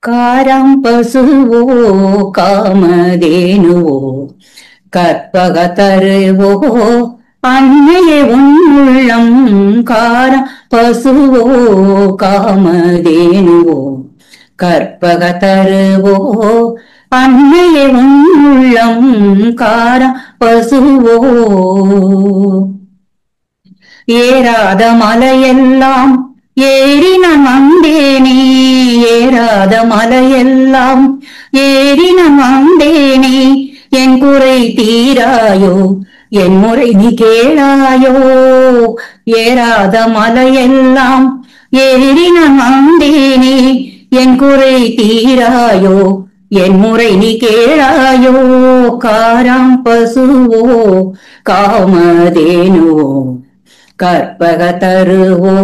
காரம் பசுவோ காமதேனுவோ கற்பக தருவோ அன்னையே உன்னுள்ளம். காரம் பசுவோ காமதேனுவோ கற்பக தருவோ அன்னையே உன்னுள்ளம். காரம் பசுவோ ஏறாத மலையெல்லாம் ஏறி நான் வந்தேனே. ஏறாத மலையெல்லாம் ஏறி நான் வந்தேனே. என் குறை தீராயோ என் முறை நீ கேளாயோ. ஏறாத மலையெல்லாம் ஏறி நான் வந்தேனே. என் குறை தீராயோ என் முறை நீ கேளாயோ. காரம் பசுவோ காமதேனுவோ கற்பக தருவோ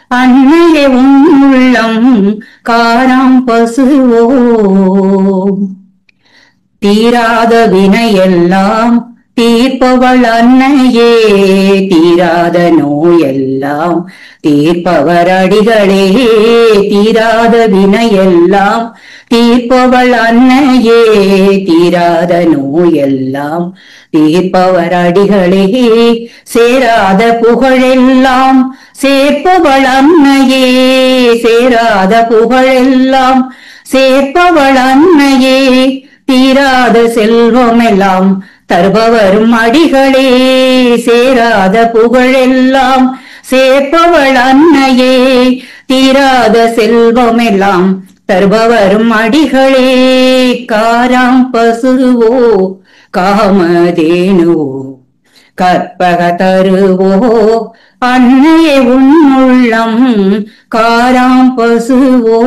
அன்னையே உன்னுள்ளம். காரம் பசுவோ தீராத வினையெல்லாம் தீர்ப்பவள் அன்னையே. தீராத நோயெல்லாம் தீர்ப்பவர் அடிகளே. தீராத வினையெல்லாம் தீர்ப்பவள் அன்னையே. தீராத நோயெல்லாம் தீர்ப்பவர் அடிகளே. சேராத புகழெல்லாம் சேர்ப்பவள் அன்னையே. சேராத புகழெல்லாம் சேர்ப்பவள் அன்னையே. தீராத செல்வமெல்லாம் தருபவரும் அடிகளே. சேராத புகழெல்லாம் சேர்ப்பவள் அன்னையே. தீராத செல்வமெல்லாம் தருபவரும் அடிகளே. காரம் பசுவோ காமதேனுவோ கற்பக தருவோ அன்னையே உன்னுள்ளம். காரம் பசுவோ